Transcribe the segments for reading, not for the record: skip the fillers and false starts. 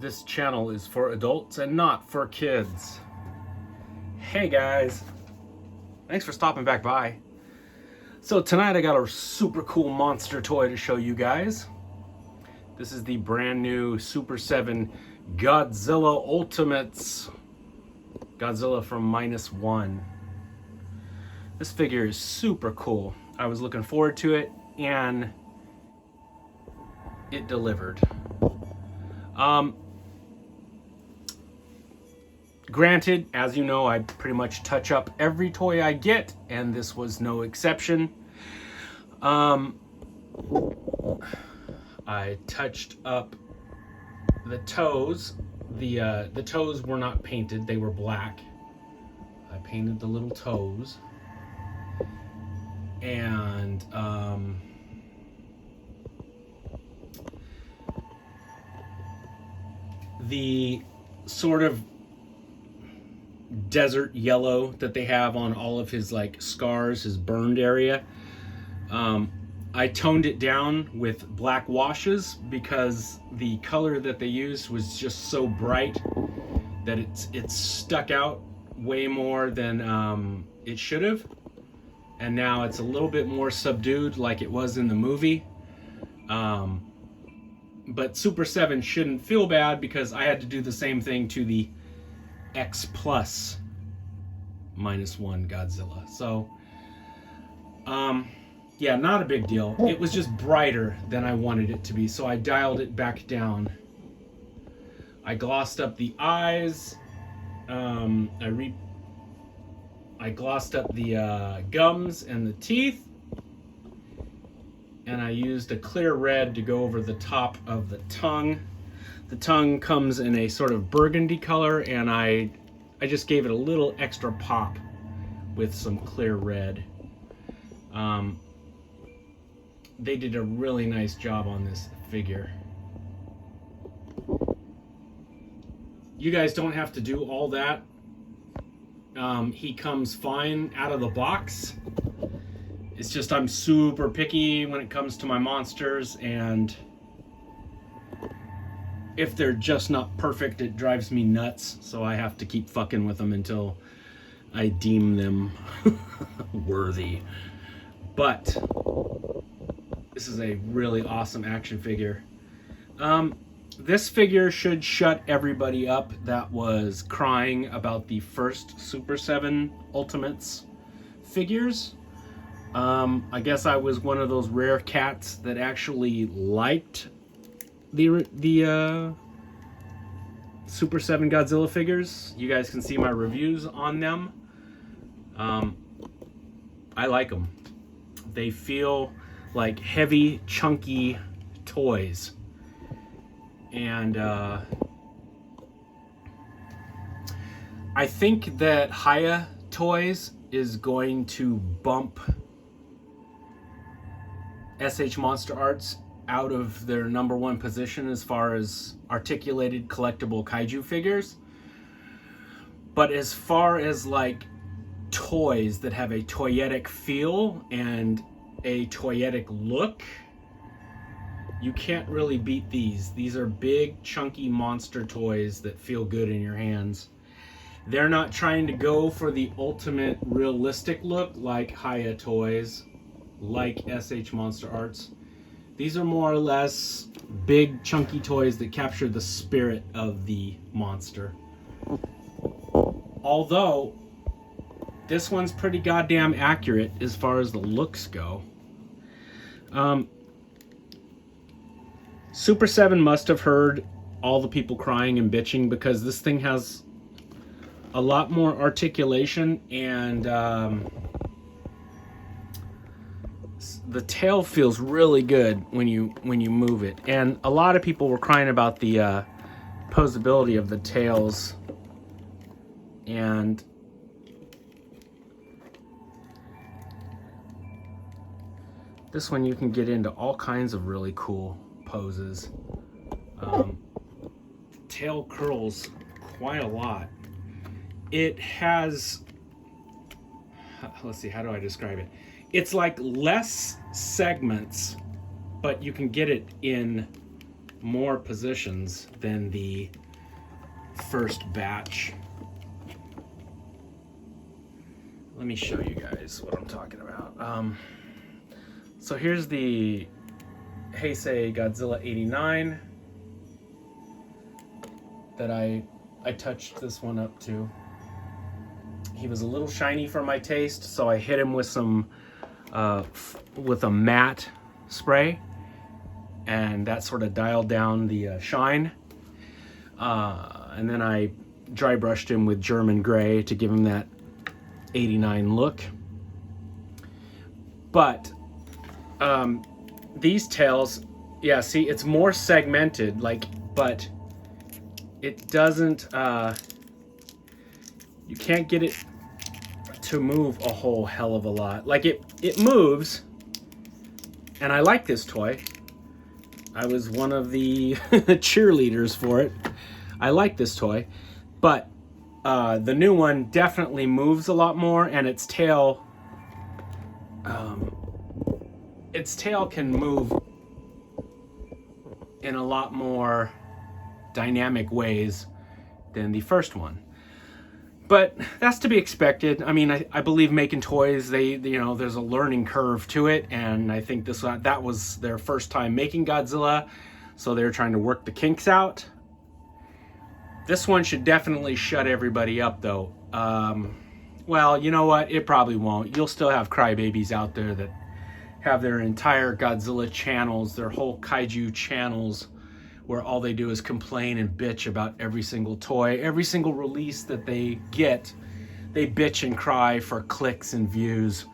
This channel is for adults and not for kids. Hey guys, thanks for stopping back by. So tonight I got a super cool monster toy to show you guys. This is the brand new Super 7 Godzilla Ultimates. Godzilla from -1. This figure is super cool. I was looking forward to it and it delivered. Granted, as you know, I pretty much touch up every toy I get, and this was no exception. I touched up the toes. The toes were not painted, they were black. I painted the little toes. And the sort of desert yellow that they have on all of his like scars, his burned area, I toned it down with black washes because the color that they used was just so bright that it stuck out way more than it should have. And now it's a little bit more subdued like it was in the movie. But Super 7 shouldn't feel bad because I had to do the same thing to the X Plus -1 Godzilla. So, yeah, not a big deal. It was just brighter than I wanted it to be, so I dialed it back down. I glossed up the eyes. I glossed up the gums and the teeth. And I used a clear red to go over the top of the tongue. The tongue comes in a sort of burgundy color, and I just gave it a little extra pop with some clear red. They did a really nice job on this figure. You guys don't have to do all that. He comes fine out of the box. It's just I'm super picky when it comes to my monsters, and if they're just not perfect, it drives me nuts, so I have to keep fucking with them until I deem them worthy. But this is a really awesome action figure. This figure should shut everybody up that was crying about the first Super 7 Ultimates figures. I guess I was one of those rare cats that actually liked the Super 7 Godzilla figures. You guys can see my reviews on them. I like them. They feel like heavy, chunky toys. And I think that Haya Toys is going to bump SH Monster Arts out of their #1 position as far as articulated collectible kaiju figures. But as far as like toys that have a toyetic feel and a toyetic look, you can't really beat these. These are big, chunky monster toys that feel good in your hands. They're not trying to go for the ultimate realistic look like Haya Toys, like SH Monster Arts. These are more or less big, chunky toys that capture the spirit of the monster. Although, this one's pretty goddamn accurate as far as the looks go. Super 7 must have heard all the people crying and bitching because this thing has a lot more articulation, and the tail feels really good when you move it. And a lot of people were crying about the posability of the tails, and this one you can get into all kinds of really cool poses. Tail curls quite a lot. It has, let's see, how do I describe it? It's like less segments, but you can get it in more positions than the first batch. Let me show you guys what I'm talking about. So here's the Heisei Godzilla 89 that I touched this one up to. He was a little shiny for my taste, so I hit him with some with a matte spray, and that sort of dialed down the shine. And then I dry brushed him with German gray to give him that 89 look. But these tails, yeah, see, it's more segmented, like, but it doesn't, you can't get it to move a whole hell of a lot. Like, it moves, and I like this toy. I was one of the cheerleaders for it. I like this toy, but the new one definitely moves a lot more, and its tail can move in a lot more dynamic ways than the first one. But that's to be expected. I mean, I believe making toys, there's a learning curve to it, and I think that was their first time making Godzilla, so they're trying to work the kinks out. This one should definitely shut everybody up, though. Well, you know what? It probably won't. You'll still have crybabies out there that have their entire Godzilla channels, their whole kaiju channels, where all they do is complain and bitch about every single toy, every single release that they get. They bitch and cry for clicks and views.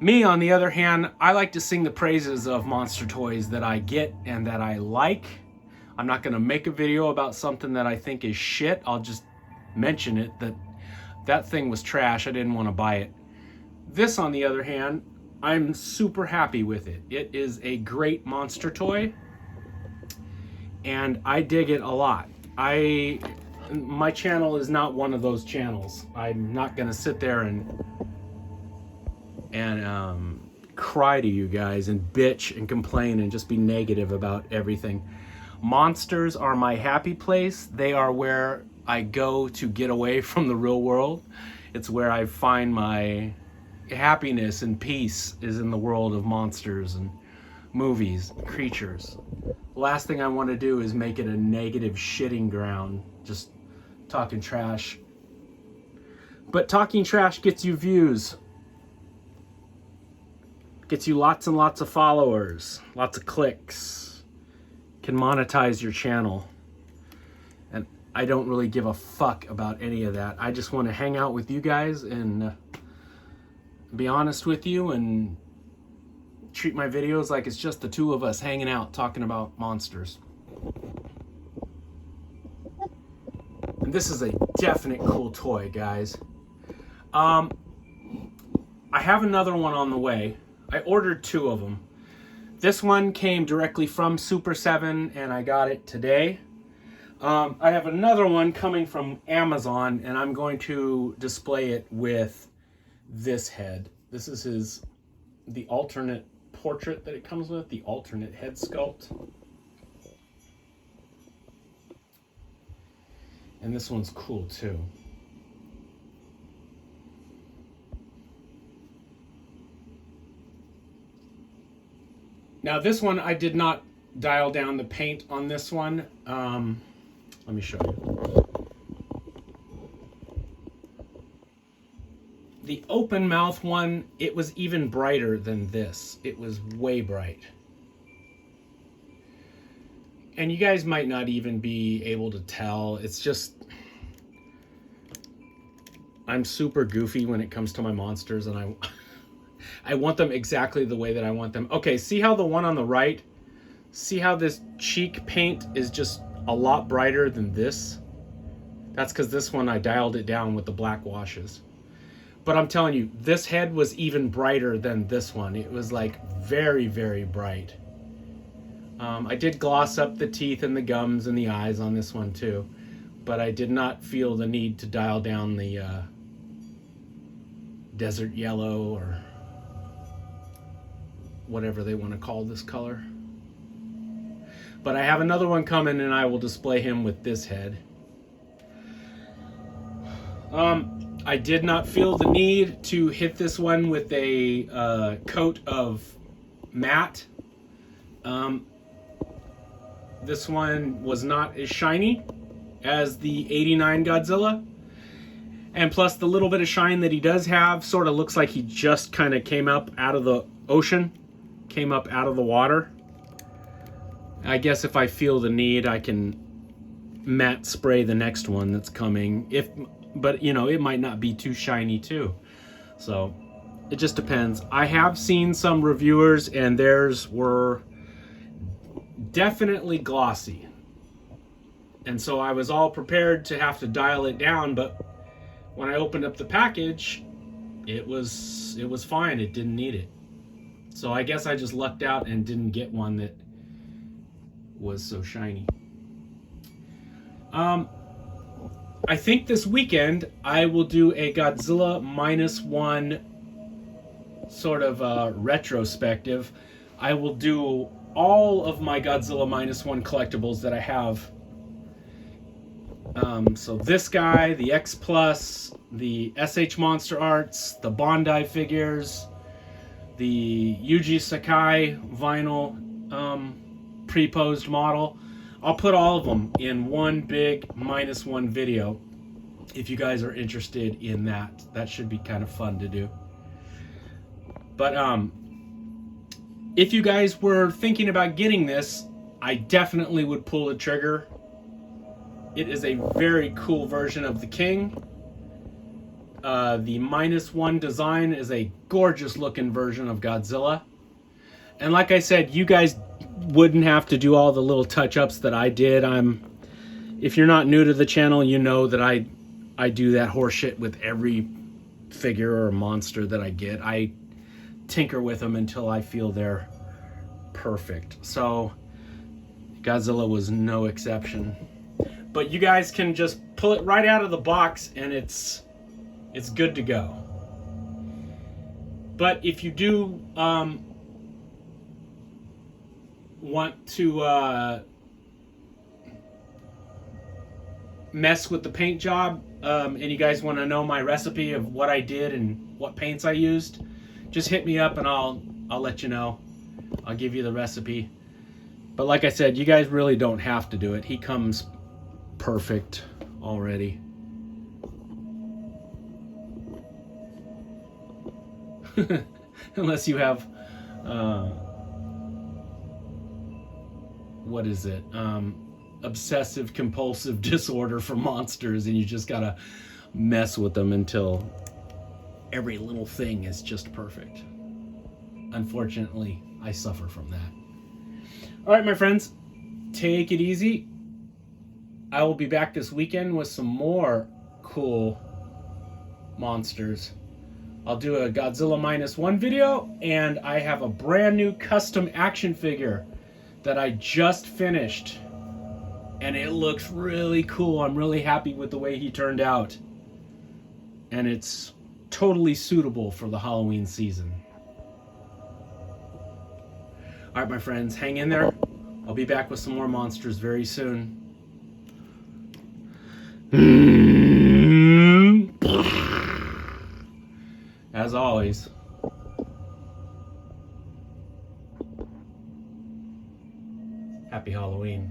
Me, on the other hand, I like to sing the praises of monster toys that I get and that I like. I'm not gonna make a video about something that I think is shit. I'll just mention it, that thing was trash. I didn't want to buy it. This, on the other hand, I'm super happy with it. It is a great monster toy, and I dig it a lot. My channel is not one of those channels. I'm not gonna sit there and cry to you guys and bitch and complain and just be negative about everything. Monsters are my happy place. They are where I go to get away from the real world. It's where I find my happiness and peace, is in the world of monsters and movies, creatures. The last thing I want to do is make it a negative shitting ground, just talking trash. But talking trash gets you views. Gets you lots and lots of followers, lots of clicks. Can monetize your channel. And I don't really give a fuck about any of that. I just want to hang out with you guys and be honest with you and treat my videos like it's just the two of us hanging out talking about monsters. And this is a definite cool toy, guys. I have another one on the way. I ordered 2 of them. This one came directly from Super 7 and I got it today. I have another one coming from Amazon, and I'm going to display it with this head. This is the alternate portrait that it comes with, the alternate head sculpt. And this one's cool too. Now this one, I did not dial down the paint on this one. Let me show you. The open mouth one, it was even brighter than this. It was way bright. And you guys might not even be able to tell. It's just, I'm super goofy when it comes to my monsters, and I want them exactly the way that I want them. Okay, see how the one on the right, see how this cheek paint is just a lot brighter than this? That's because this one I dialed it down with the black washes. But I'm telling you, this head was even brighter than this one. It was like very, very bright. I did gloss up the teeth and the gums and the eyes on this one too, but I did not feel the need to dial down the desert yellow or whatever they want to call this color. But I have another one coming, and I will display him with this head. I did not feel the need to hit this one with a coat of matte. This one was not as shiny as the 89 Godzilla. And plus, the little bit of shine that he does have sort of looks like he just kind of came up out of the ocean, came up out of the water. I guess if I feel the need, I can matte spray the next one that's coming. But you know, it might not be too shiny too. So it just depends. I have seen some reviewers and theirs were definitely glossy. And so I was all prepared to have to dial it down, but when I opened up the package, it was fine. It didn't need it. So I guess I just lucked out and didn't get one that was so shiny. I think this weekend I will do a Godzilla -1 sort of retrospective. I will do all of my Godzilla -1 collectibles that I have. So this guy, the X Plus, the SH Monster Arts, the Bondi figures, the Yuji Sakai vinyl pre-posed model. I'll put all of them in one big -1 video if you guys are interested in that. That should be kind of fun to do. But if you guys were thinking about getting this, I definitely would pull the trigger. It is a very cool version of the King. The -1 design is a gorgeous looking version of Godzilla. And like I said, you guys wouldn't have to do all the little touch-ups that I did. If you're not new to the channel, you know that I do that horse shit with every figure or monster that I get. I tinker with them until I feel they're perfect. So Godzilla was no exception. But you guys can just pull it right out of the box and it's good to go. But if you do want to mess with the paint job, and you guys want to know my recipe of what I did and what paints I used, just hit me up and I'll let you know. I'll give you the recipe. But like I said, you guys really don't have to do it. He comes perfect already. Unless you have what is it? Obsessive compulsive disorder for monsters, and you just gotta mess with them until every little thing is just perfect. Unfortunately, I suffer from that. All right, my friends, take it easy. I will be back this weekend with some more cool monsters. I'll do a Godzilla -1 video, and I have a brand new custom action figure that I just finished. And it looks really cool. I'm really happy with the way he turned out. And it's totally suitable for the Halloween season. All right, my friends, hang in there. I'll be back with some more monsters very soon. As always. Happy Halloween.